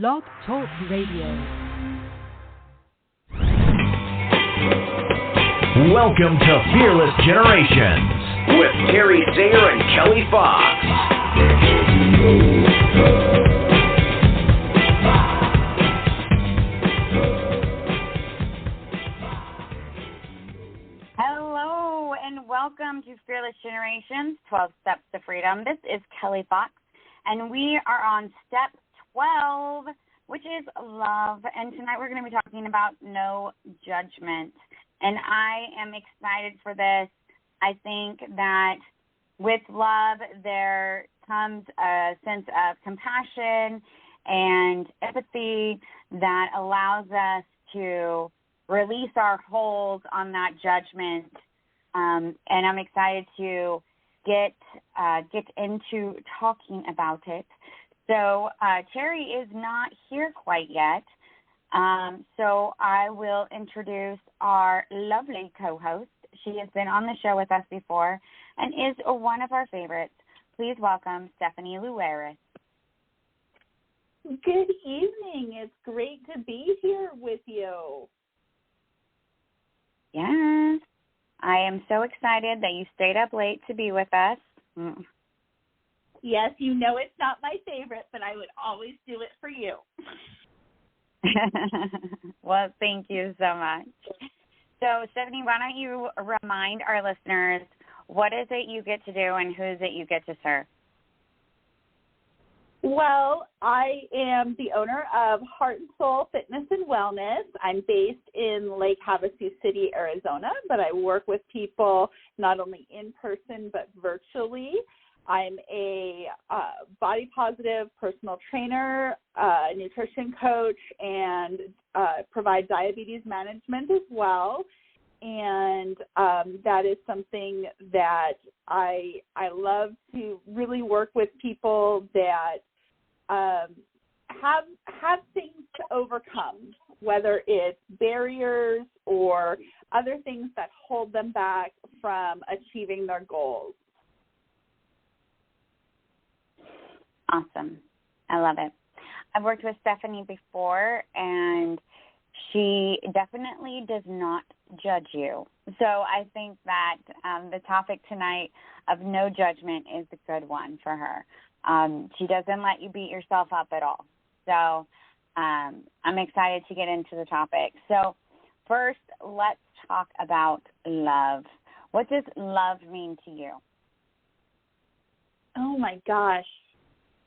Blog Talk Radio. Welcome to Fearless Generations with Terry Singer and Kelly Fox. Hello and welcome to Fearless Generations, 12 Steps to Freedom. This is Kelly Fox, and we are on step 12, which is love. And tonight we're going to be talking about no judgment. And I am excited for this. I think that with love, there comes a sense of compassion and empathy that allows us to release our hold on that judgment. And I'm excited to get into talking about it. So Terry is not here quite yet. So I will introduce our lovely co-host. She has been on the show with us before and is one of our favorites. Please welcome Stephanie Lueras. Good evening. It's great to be here with you. Yes. I am so excited that you stayed up late to be with us. Yes, you know it's not my favorite, but I would always do it for you. Well, thank you so much. So, Stephanie, why don't you remind our listeners what is it you get to do and who is it you get to serve? Well, I am the owner of Heart and Soul Fitness and Wellness. I'm based in Lake Havasu City, Arizona, but I work with people not only in person but virtually. I'm a body positive personal trainer, nutrition coach, and provide diabetes management as well. And that is something that I love to really work with people that have things to overcome, whether it's barriers or other things that hold them back from achieving their goals. Awesome. I love it. I've worked with Stephanie before, and she definitely does not judge you. So I think that the topic tonight of no judgment is a good one for her. She doesn't let you beat yourself up at all. So I'm excited to get into the topic. So first, let's talk about love. What does love mean to you? Oh, my gosh.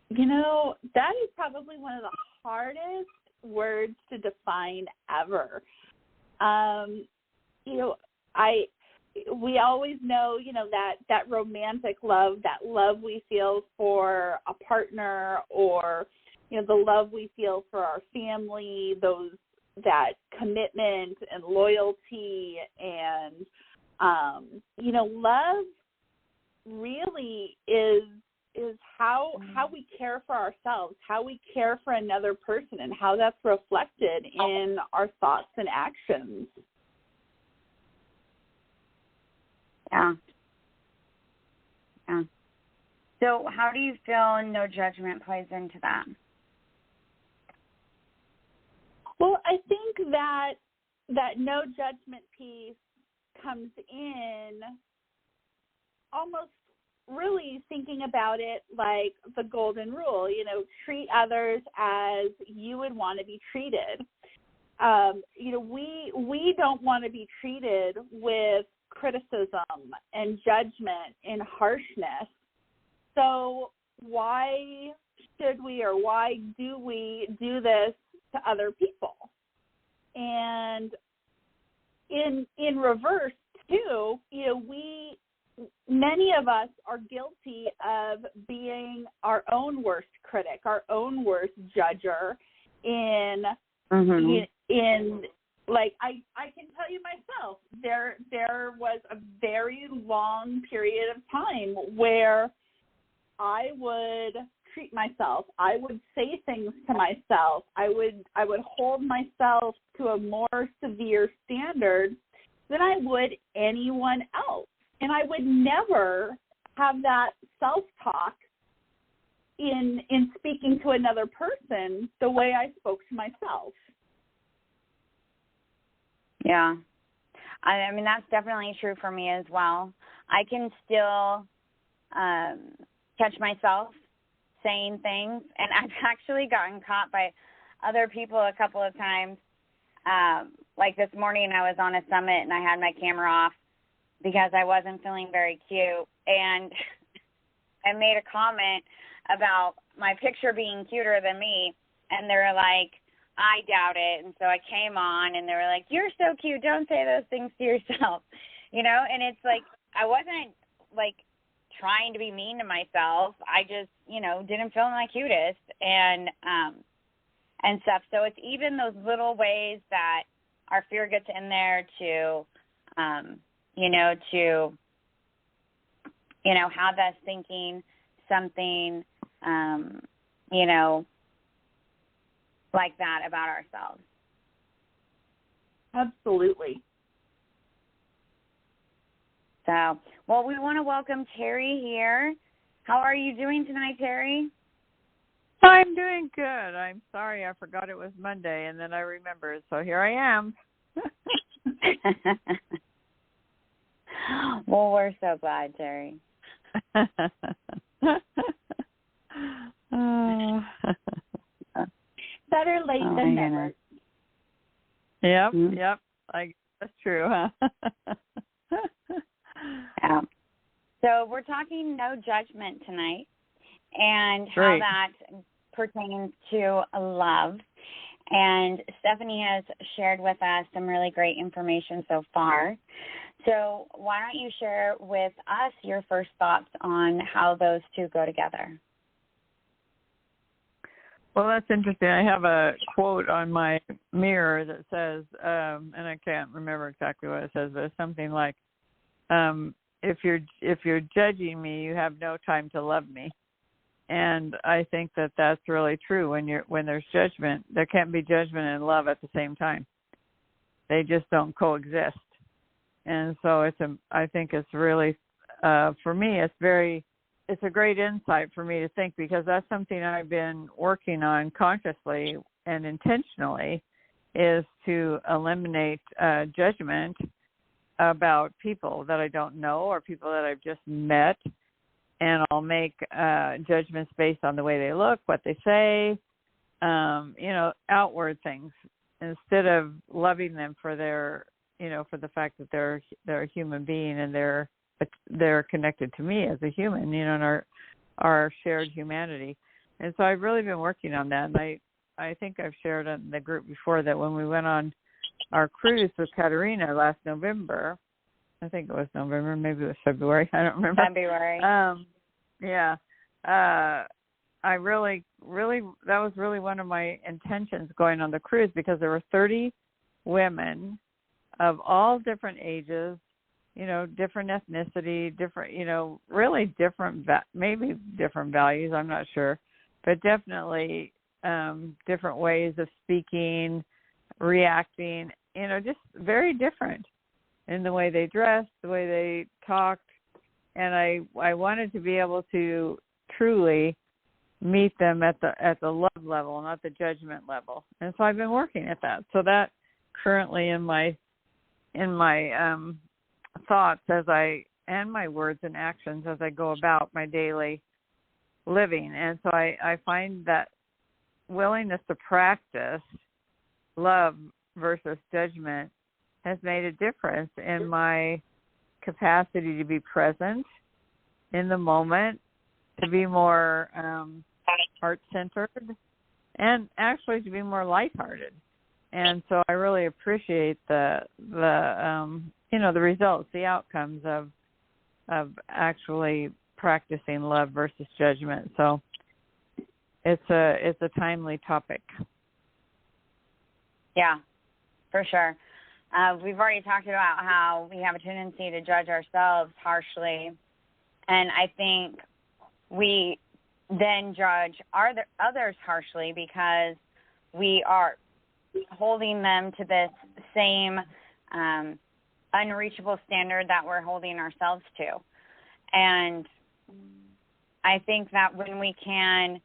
You know, that is probably one of the hardest words to define ever. We always know, that romantic love, that love we feel for a partner, or, the love we feel for our family, that commitment and loyalty, and, love really is how we care for ourselves, how we care for another person, and how that's reflected in our thoughts and actions. Yeah. So how do you feel no judgment plays into that? Well, I think that no judgment piece comes in almost really thinking about it like the golden rule, treat others as you would want to be treated. We don't want to be treated with criticism and judgment and harshness. So why should we, or why do we do this to other people? And in reverse too, many of us are guilty of being our own worst critic, our own worst judger. I can tell you myself, there was a very long period of time where I would treat myself. I would say things to myself. I would hold myself to a more severe standard than I would anyone else. And I would never have that self-talk in speaking to another person the way I spoke to myself. Yeah. I mean, that's definitely true for me as well. I can still catch myself saying things, and I've actually gotten caught by other people a couple of times. Like this morning, I was on a summit, and I had my camera off because I wasn't feeling very cute, and I made a comment about my picture being cuter than me, and they were like, I doubt it. And so I came on, and they were like, you're so cute. Don't say those things to yourself, you know? And it's like, I wasn't, like, trying to be mean to myself. I just, you know, didn't feel my cutest and stuff. So it's even those little ways that our fear gets in there to, have us thinking something, like that about ourselves. Absolutely. So, well, we want to welcome Terry here. How are you doing tonight, Terry? I'm doing good. I'm sorry I forgot it was Monday, and then I remembered, so here I am. Well, we're so glad, Terry. Better late than never. Yep, Mm-hmm. Yep. That's true, huh? Yeah. So we're talking no judgment tonight and how Great. that pertains to love. And Stephanie has shared with us some really great information so far. So why don't you share with us your first thoughts on how those two go together? Well, that's interesting. I have a quote on my mirror that says, and I can't remember exactly what it says, but it's something like, if you're judging me, you have no time to love me. And I think that that's really true. When there's judgment, there can't be judgment and love at the same time. They just don't coexist. And so I think it's really, for me, it's a great insight for me to think, because that's something I've been working on consciously and intentionally, is to eliminate judgment about people that I don't know or people that I've just met. And I'll make judgments based on the way they look, what they say, outward things, instead of loving them for for the fact that they're a human being and they're connected to me as a human, and our shared humanity. And so I've really been working on that. And I think I've shared in the group before that when we went on our cruise with Katerina last November, I think it was November, maybe it was February, I don't remember. February. I really, that was really one of my intentions going on the cruise, because there were 30 women of all different ages, different ethnicity, different, really different, maybe different values, I'm not sure, but definitely different ways of speaking, reacting, just very different in the way they dressed, the way they talked. And I wanted to be able to truly meet them at the love level, not the judgment level. And so I've been working at that. So that currently in my thoughts and my words and actions as I go about my daily living. And so I find that willingness to practice love versus judgment has made a difference in my capacity to be present in the moment, to be more heart-centered, and actually to be more lighthearted. And so I really appreciate the results, the outcomes of actually practicing love versus judgment. So it's a timely topic. Yeah, for sure. We've already talked about how we have a tendency to judge ourselves harshly, and I think we then judge others harshly because we are holding them to this same unreachable standard that we're holding ourselves to. And I think that when we can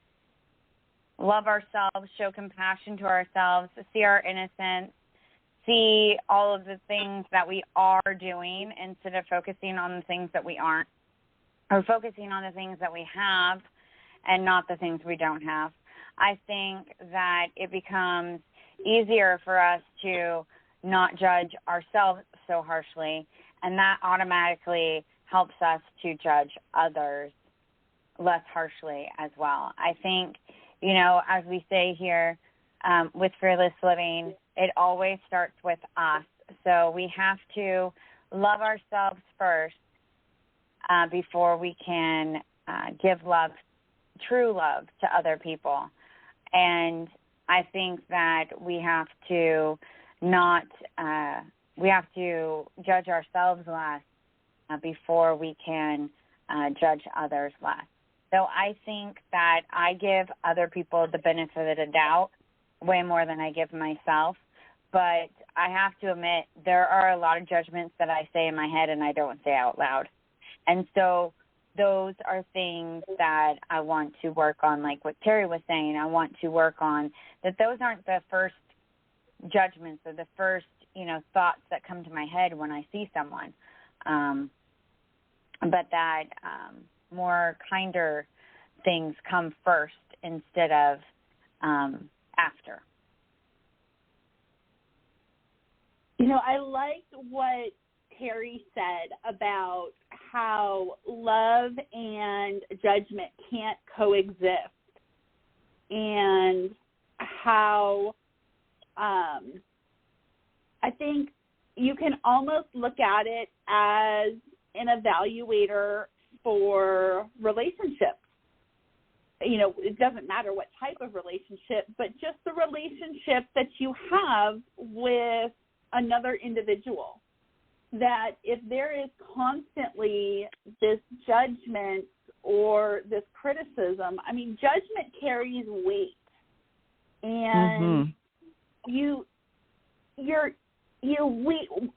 love ourselves, show compassion to ourselves, see our innocence, see all of the things that we are doing instead of focusing on the things that we aren't, or focusing on the things that we have and not the things we don't have, I think that it becomes easier for us to not judge ourselves so harshly, and that automatically helps us to judge others less harshly as well. I think, you know, as we say here with Fearless Living, it always starts with us. So we have to love ourselves first before we can give love, true love, to other people. And I think that we have to judge ourselves less before we can judge others less. So I think that I give other people the benefit of the doubt way more than I give myself. But I have to admit, there are a lot of judgments that I say in my head and I don't say out loud. And so those are things that I want to work on, like what Terry was saying. I want to work on that. Those aren't the first judgments or the first, you know, thoughts that come to my head when I see someone, but that more kinder things come first instead of after. You know, I liked what Terry said about how love and judgment can't coexist, and how I think you can almost look at it as an evaluator for relationships. You know, it doesn't matter what type of relationship, but just the relationship that you have with another individual. That if there is constantly this judgment or this criticism, I mean, judgment carries weight. And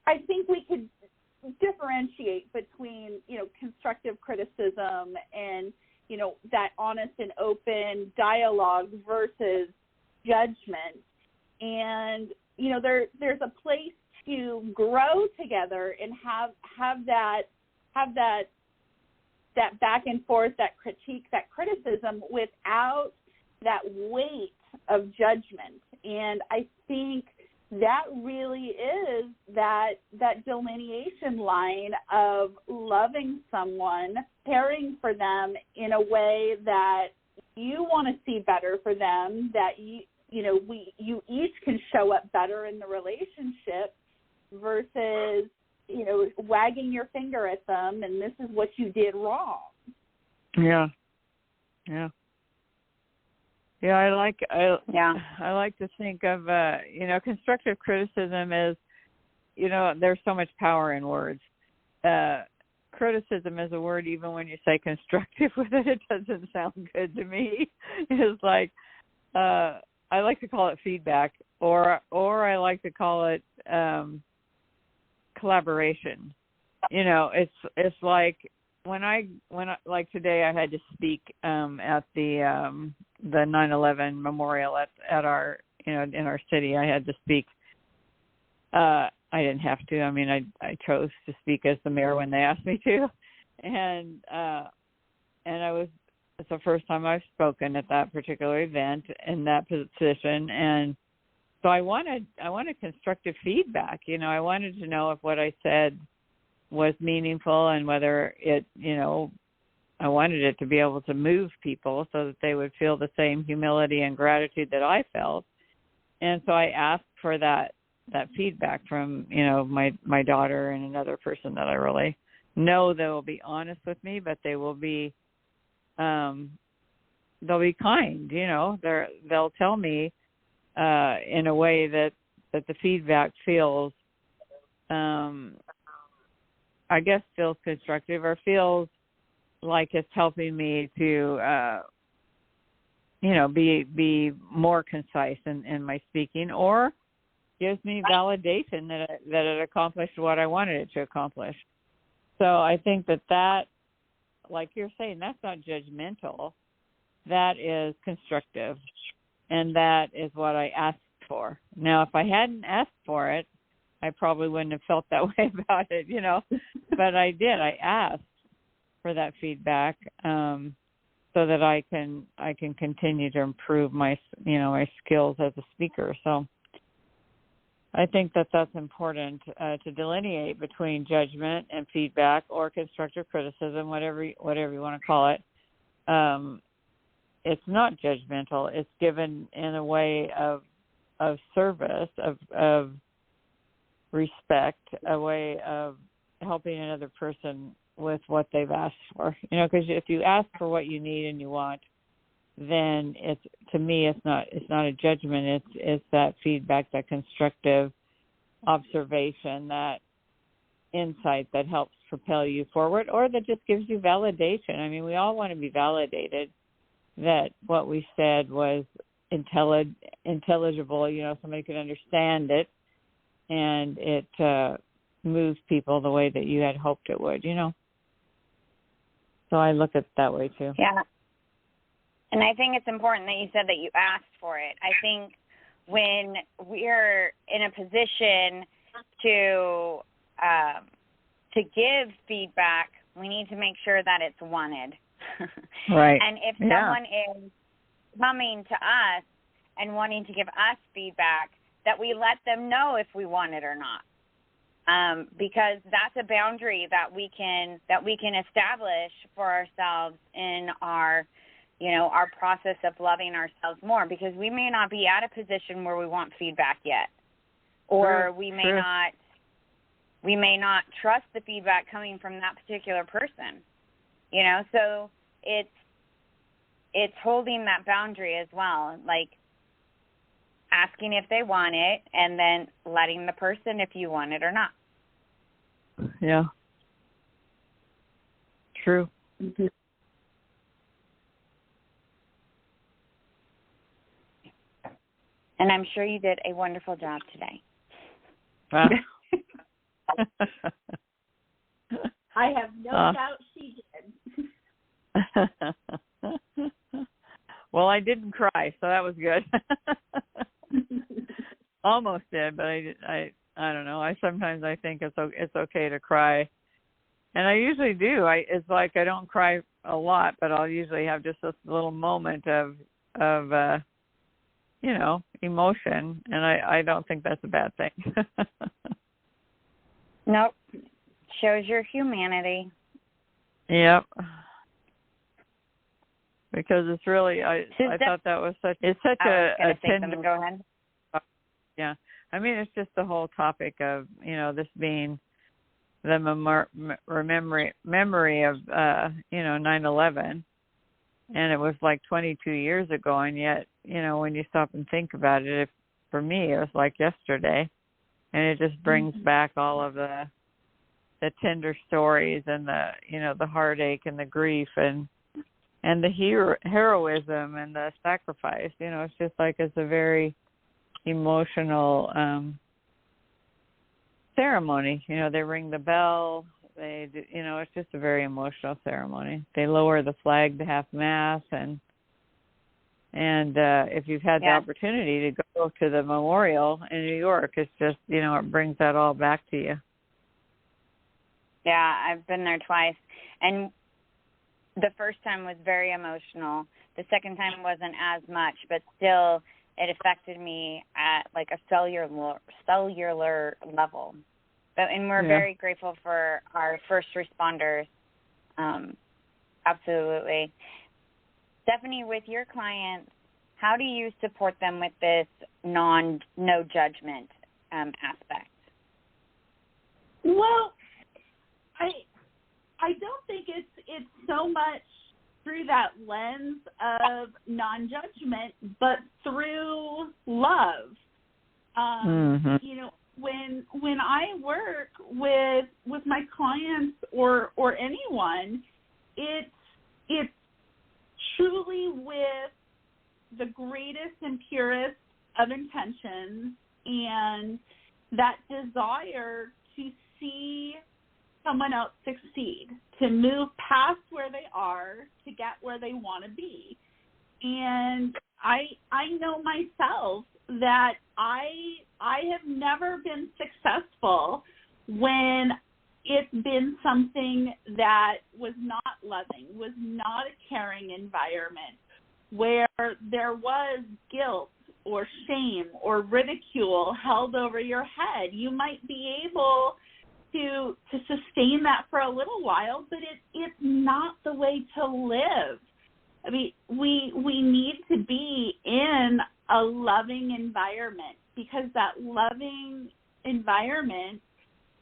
I think we could differentiate between, you know, constructive criticism and, you know, that honest and open dialogue versus judgment. And, you know, there's a place to grow together and have that back and forth, that critique, that criticism without that weight of judgment. And I think that really is that delineation line of loving someone, caring for them in a way that you want to see better for them, that you each can show up better in the relationship versus, you know, wagging your finger at them and this is what you did wrong. Yeah. I like to think of you know, constructive criticism is, you know, there's so much power in words. Criticism is a word, even when you say constructive with it doesn't sound good to me. It's like I like to call it feedback, or I like to call it collaboration. You know, it's like when I like today I had to speak at the 9/11 memorial at our, you know, in our city. I had to speak. I didn't have to. I mean, I chose to speak as the mayor when they asked me to, and it's the first time I've spoken at that particular event in that position, and so I wanted constructive feedback. You know, I wanted to know if what I said was meaningful and whether it, you know, I wanted it to be able to move people so that they would feel the same humility and gratitude that I felt. And so I asked for that feedback from, you know, my daughter and another person that I really know that will be honest with me, but they will be they'll be kind, you know. They'll tell me in a way that the feedback feels I guess feels constructive, or feels like it's helping me to you know, be more concise in my speaking, or gives me validation that it accomplished what I wanted it to accomplish. So I think that like you're saying, that's not judgmental. That is constructive, and that is what I asked for. Now, if I hadn't asked for it, I probably wouldn't have felt that way about it, but I did. I asked for that feedback so that I can continue to improve my skills as a speaker. So I think that's important to delineate between judgment and feedback or constructive criticism, whatever you want to call it. It's not judgmental. It's given in a way of service, of respect, a way of helping another person with what they've asked for. Because if you ask for what you need and you want, then it's not a judgment. It's that feedback, that constructive observation, that insight that helps propel you forward, or that just gives you validation. I mean, we all want to be validated that what we said was intelligible. Somebody could understand it, and it moves people the way that you had hoped it would. So I look at it that way too. Yeah. And I think it's important that you said that you asked for it. I think when we're in a position to give feedback, we need to make sure that it's wanted. Right. And if someone is coming to us and wanting to give us feedback, that we let them know if we want it or not. Because that's a boundary that we can establish for ourselves in our process of loving ourselves more, because we may not be at a position where we want feedback yet, or we may not trust the feedback coming from that particular person. So it's holding that boundary as well, like asking if they want it, and then letting the person if you want it or not. Yeah. True. Mm-hmm. And I'm sure you did a wonderful job today. I have no doubt she did. Well, I didn't cry, so that was good. Almost did, but I don't know. Sometimes I think it's okay to cry, and I usually do. It's like I don't cry a lot, but I'll usually have just this little moment of emotion, and I don't think that's a bad thing. Nope. Shows your humanity. Yep. Because it's really, I thought that was such a tender. Go ahead. Yeah. I mean, it's just the whole topic of, this being the memory of, 9/11. And it was like 22 years ago. And yet, when you stop and think about it, for me, it was like yesterday. And it just brings back all of the tender stories and the heartache and the grief and the heroism and the sacrifice. It's just like it's a very emotional ceremony. They ring the bell. They do, it's just a very emotional ceremony. They lower the flag to half mast, and if you've had the opportunity to go to the memorial in New York, it's just it brings that all back to you. Yeah, I've been there twice, and the first time was very emotional. The second time wasn't as much, but still it affected me at like a cellular level. And we're very grateful for our first responders. Absolutely. Stephanie, with your clients, how do you support them with this no judgment aspect? Well, I don't think it's so much through that lens of non-judgment, but through love. When I work with my clients or anyone, it's truly with the greatest and purest of intentions and that desire to see someone else succeed, to move past where they are to get where they want to be. And I know myself that I have never been successful when it's been something that was not loving, was not a caring environment, where there was guilt or shame or ridicule held over your head. You might be able to sustain that for a little while, but it's not the way to live. I mean, we need to be in a loving environment, because that loving environment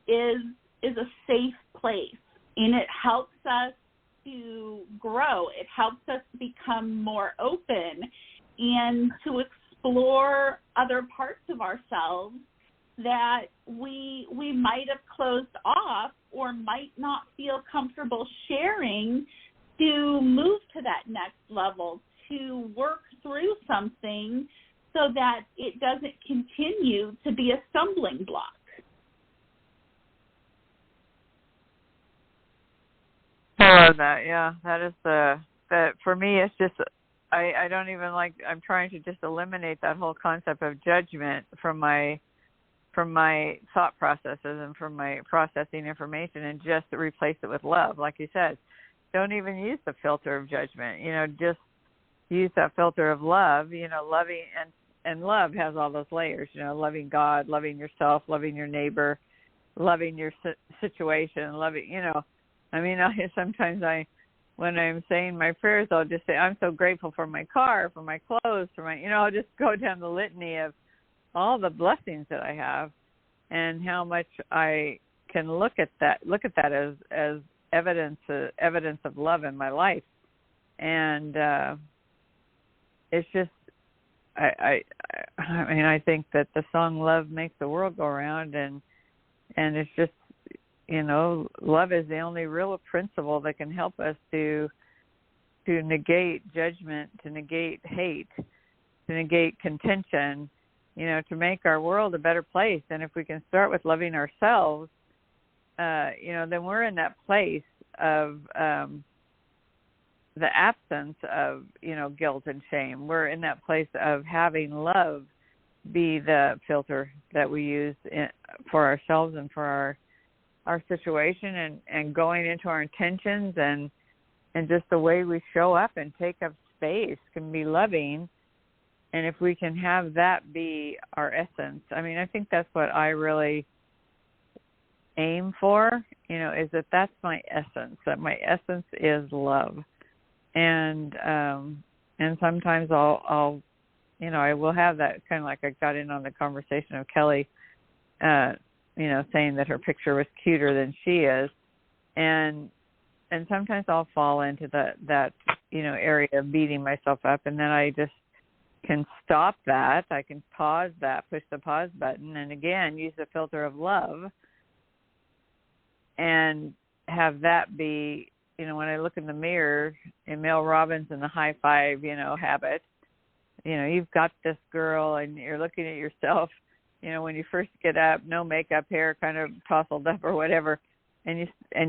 is a safe place, and it helps us to grow. It helps us become more open and to explore other parts of ourselves that we might have closed off or might not feel comfortable sharing, to move to that next level, to work through something so that it doesn't continue to be a stumbling block. I love that. Yeah, that is that for me. It's just I don't even like. I'm trying to just eliminate that whole concept of judgment from my thought processes and from my processing information, and just replace it with love. Like you said, don't even use the filter of judgment. Just use that filter of love. Loving and love has all those layers. Loving God, loving yourself, loving your neighbor, loving your situation, loving. Sometimes when I'm saying my prayers, I'll just say, I'm so grateful for my car, for my clothes, for my, I'll just go down the litany of all the blessings that I have, and how much I can look at that as evidence of love in my life. And it's just, I think that the song "Love Makes the World Go Round," and it's just, love is the only real principle that can help us to negate judgment, to negate hate, to negate contention, to make our world a better place. And if we can start with loving ourselves, then we're in that place of the absence of, guilt and shame. We're in that place of having love be the filter that we use for ourselves and for our situation, and going into our intentions and just the way we show up and take up space can be loving. And if we can have that be our essence, I think that's what I really aim for, is that's my essence, that my essence is love. And sometimes I'll I will have that, kind of like I got in on the conversation of Kelly, saying that her picture was cuter than she is. And sometimes I'll fall into that area of beating myself up, and then I just can stop that. I can pause that, push the pause button, and again, use the filter of love, and have that be, when I look in the mirror, in Mel Robbins and the high five, habit, you've got this girl, and you're looking at yourself, when you first get up, no makeup, hair kind of tousled up or whatever, and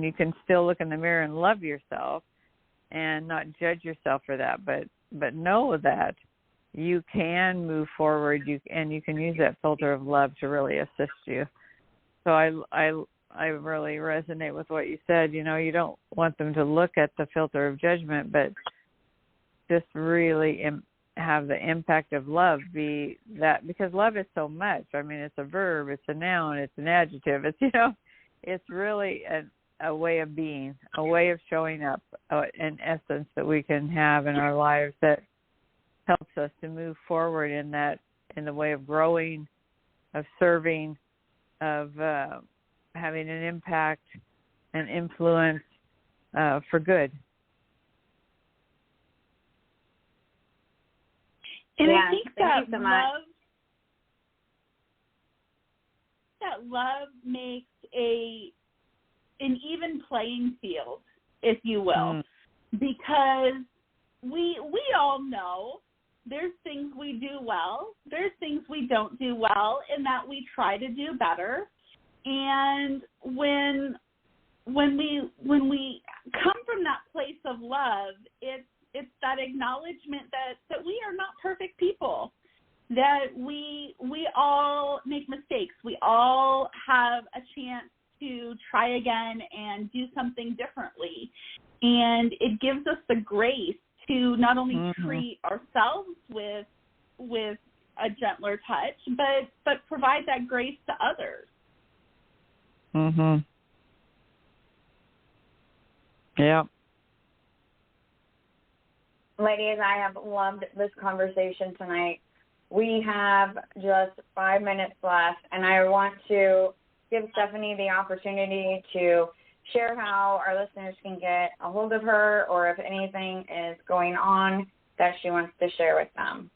you can still look in the mirror and love yourself and not judge yourself for that, but know that you can move forward, and you can use that filter of love to really assist you. So I really resonate with what you said. You don't want them to look at the filter of judgment, but just really have the impact of love be that, because love is so much. It's a verb, it's a noun, it's an adjective. It's, it's really a way of being, a way of showing up, an essence that we can have in our lives that helps us to move forward in the way of growing, of serving, of having an impact and influence for good. And yeah, I think that love makes an even playing field, if you will, because we all know there's things we do well, there's things we don't do well, and that we try to do better. And when when we come from that place of love, it's that acknowledgement that we are not perfect people, that we all make mistakes. We all have a chance to try again and do something differently. And it gives us the grace to not only treat ourselves with a gentler touch, but provide that grace to others. Yeah. Ladies, I have loved this conversation tonight. We have just 5 minutes left, and I want to give Stephanie the opportunity to share how our listeners can get a hold of her, or if anything is going on that she wants to share with them.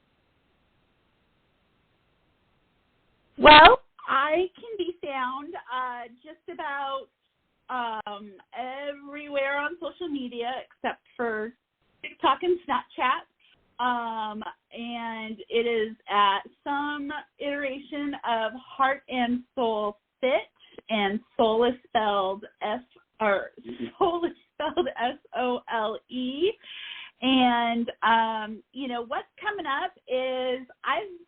Well, I can be found just about everywhere on social media except for TikTok and Snapchat. And it is at some iteration of Heart and Soul Fit, and soul is spelled SOLE. And what's coming up is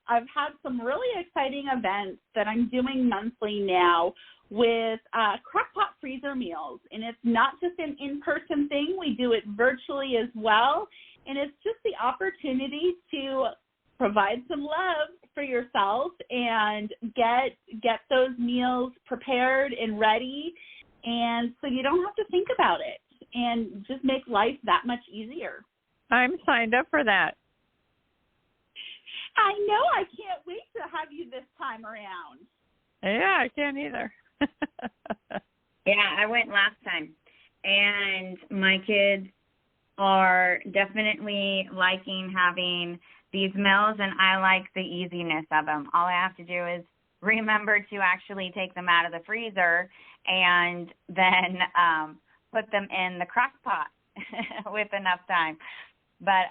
I've had some really exciting events that I'm doing monthly now with crockpot freezer meals, and it's not just an in-person thing. We do it virtually as well, and it's just the opportunity to provide some love for yourself and get those meals prepared and ready, and so you don't have to think about it, and just make life that much easier. I'm signed up for that. I know. I can't wait to have you this time around. Yeah, I can't either. Yeah, I went last time, and my kids are definitely liking having these meals, and I like the easiness of them. All I have to do is remember to actually take them out of the freezer and then put them in the crock pot with enough time. But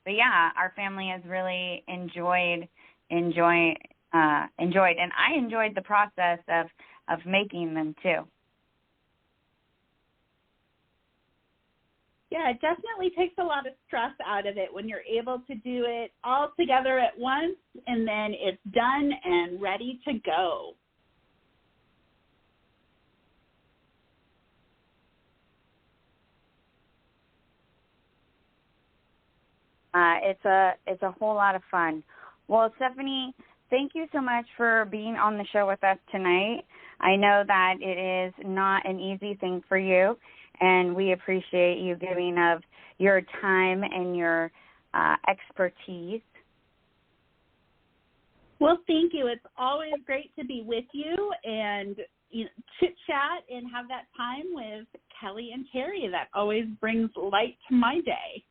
yeah, our family has really enjoyed, and I enjoyed the process of making them too. Yeah, it definitely takes a lot of stress out of it when you're able to do it all together at once, and then it's done and ready to go. It's a whole lot of fun. Well, Stephanie, thank you so much for being on the show with us tonight. I know that it is not an easy thing for you, and we appreciate you giving of your time and your expertise. Well, thank you. It's always great to be with you and chit-chat and have that time with Kelly and Terry. That always brings light to my day.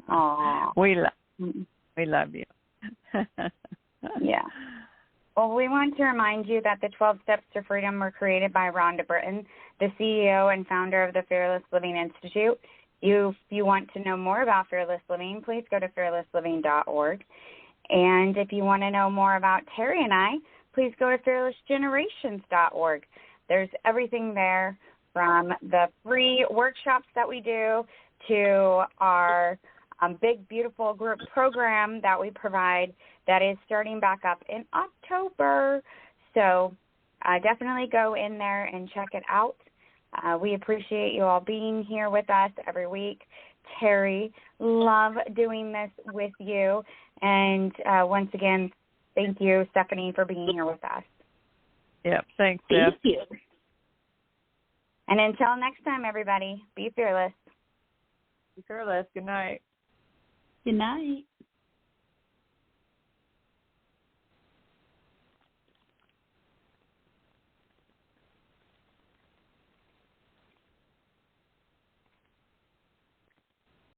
Aww. We love you. Yeah. Well, we want to remind you that the 12 Steps to Freedom were created by Rhonda Britton, the CEO and founder of the Fearless Living Institute. If you want to know more about Fearless Living, please go to fearlessliving.org. And if you want to know more about Terry and I, please go to fearlessgenerations.org. There's everything there, from the free workshops that we do to our big, beautiful group program that we provide that is starting back up in October. So definitely go in there and check it out. We appreciate you all being here with us every week. Terry, love doing this with you. And once again, thank you, Stephanie, for being here with us. Yep, thanks, Thank you. And until next time, everybody, be fearless. Be fearless. Good night. Good night.